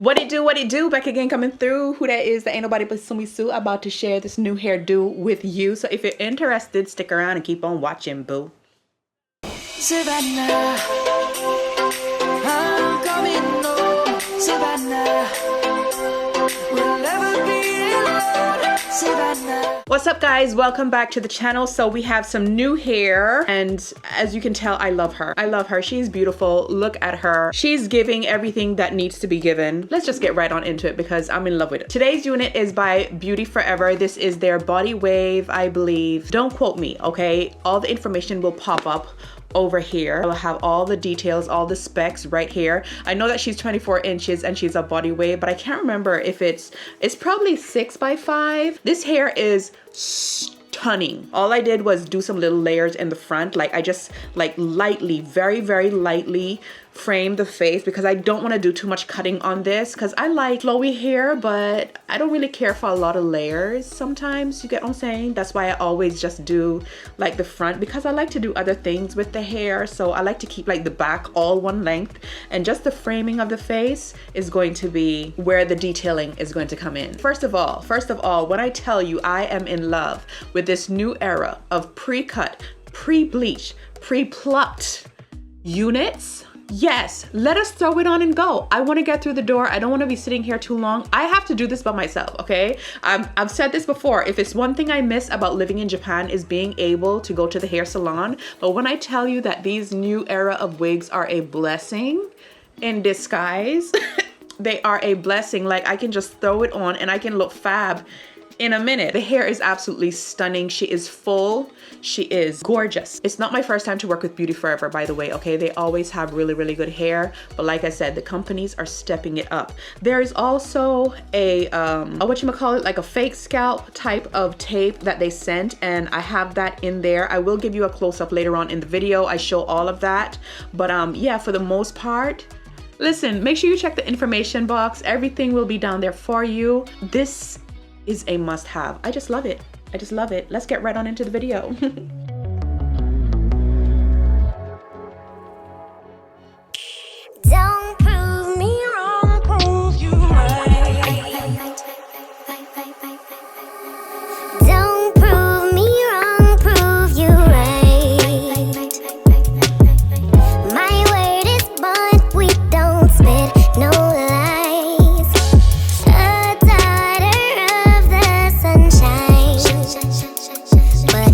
What it do? Back again, coming through. Who that is? That ain't nobody but Sumi Sue. About to share this new hairdo with you. So if you're interested, stick around and keep on watching, boo. Savannah, I'm coming home. Savannah, we'll never be alone. Savannah. What's up, guys? Welcome back to the channel. So we have some new hair, and as you can tell, I love her. I love her. She's beautiful. Look at her. She's giving everything that needs to be given. Let's just get right on into it because I'm in love with it. Today's unit is by BeautyForever. This is their body wave, I believe. Don't quote me, okay? All the information will pop up over here. I'll have all the details, all the specs right here. I know that she's 24 inches and she's a body wave, but I can't remember if it's probably 6x5. This hair is stunning. All I did was do some little layers in the front. Like I just like lightly, very lightly frame the face because I don't want to do too much cutting on this because I like flowy hair, but I don't really care for a lot of layers sometimes. You get what I'm saying? That's why I always just do like the front because I like to do other things with the hair. So I like to keep like the back all one length, and just the framing of the face is going to be where the detailing is going to come in. First of all, when I tell you I am in love with this new era of pre-cut, pre-bleached, pre-plucked units, yes, let us throw it on and go. I want to get through the door. I don't want to be sitting here too long. I have to do this by myself, okay? I've said this before. If it's one thing I miss about living in Japan is being able to go to the hair salon. But when I tell you that these new era of wigs are a blessing in disguise, they are a blessing. Like I can just throw it on and I can look fab in a minute. The hair is absolutely stunning. She is full. She is gorgeous. It's not my first time to work with BeautyForever, by the way, okay? They always have really good hair, but like I said, the companies are stepping it up. There is also a whatchamacallit, like a fake scalp type of tape that they sent, and I have that in there. I will give you a close-up later on in the video. I show all of that, but yeah, for the most part, listen, make sure you check the information box. Everything will be down there for you. This is a must-have. I just love it. I just love it. Let's get right on into the video. Don't prove me wrong, prove you right. Don't prove me wrong, prove you right. My word is bond, we don't spit no lies. A daughter of the sunshine, but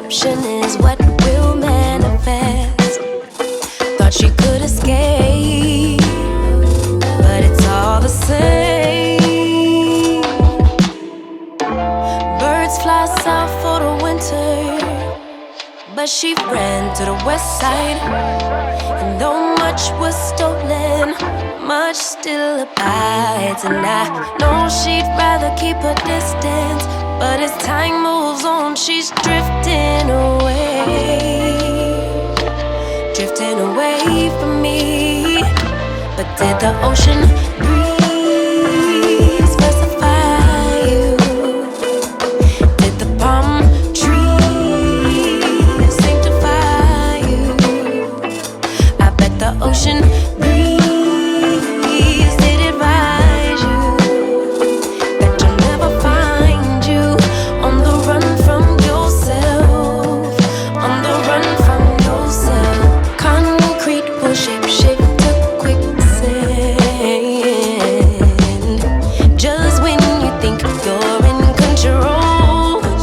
deception is what will manifest. Thought she could escape, but it's all the same. Birds fly south for the winter, but she ran to the west side. And though much was stolen, much still abides. And I know she'd rather keep her distance, but as time moves on, she's drifting away. Drifting away from me. But did the ocean breeze specify you? Did the palm trees sanctify you? I bet the ocean breeze did advise you that you'll never find you on the run from yourself. On the run from yourself. Concrete will shape shift to quicksand. Just when you think you're in control, but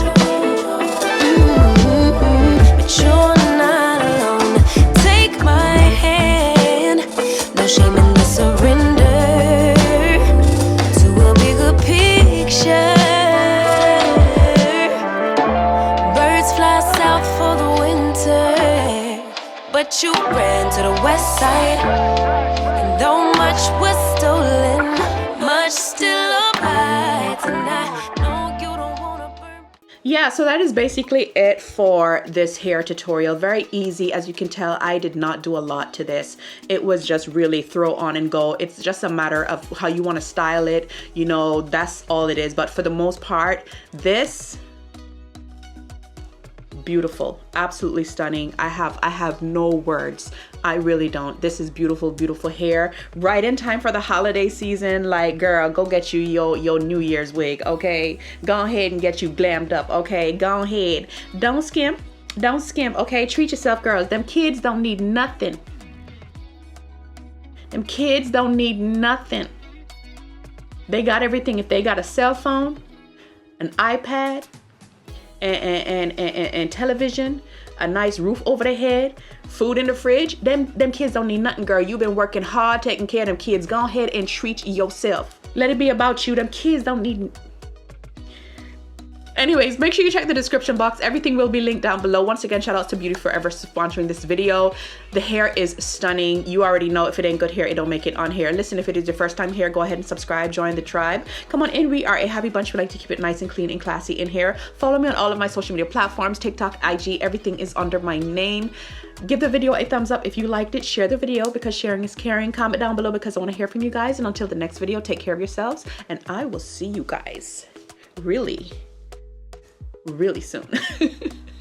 you're not alone. Take my hand, no shame in the surrender to a bigger picture. Birds fly south for the winter, but you ran to the west side. And though much was stolen, much still abides. And I know you don't wanna burn. Yeah, so that is basically it for this hair tutorial. Very easy. As you can tell, I did not do a lot to this. It was just really throw on and go. It's just a matter of how you want to style it. You know, that's all it is. But for the most part, this, beautiful, absolutely stunning. I have no words. I really don't. This is beautiful, beautiful hair. Right in time for the holiday season. Like, girl, go get you your New Year's wig, okay? Go ahead and get you glammed up, okay? Go ahead. Don't skimp. Don't skimp, okay? Treat yourself, girls. Them kids don't need nothing. Them kids don't need nothing. They got everything. If they got a cell phone, an iPad, and television, a nice roof over their head, food in the fridge, them kids don't need nothing, girl. You've been working hard taking care of them kids. Go ahead and treat yourself. Let it be about you. Them kids don't need. Anyways, make sure you check the description box. Everything will be linked down below. Once again, shout out to BeautyForever sponsoring this video. The hair is stunning. You already know if it ain't good hair, it don't make it on hair. Listen, if it is your first time here, go ahead and subscribe, join the tribe. Come on in, we are a happy bunch. We like to keep it nice and clean and classy in here. Follow me on all of my social media platforms, TikTok, IG, everything is under my name. Give the video a thumbs up if you liked it. Share the video because sharing is caring. Comment down below because I want to hear from you guys. And until the next video, take care of yourselves. And I will see you guys really soon.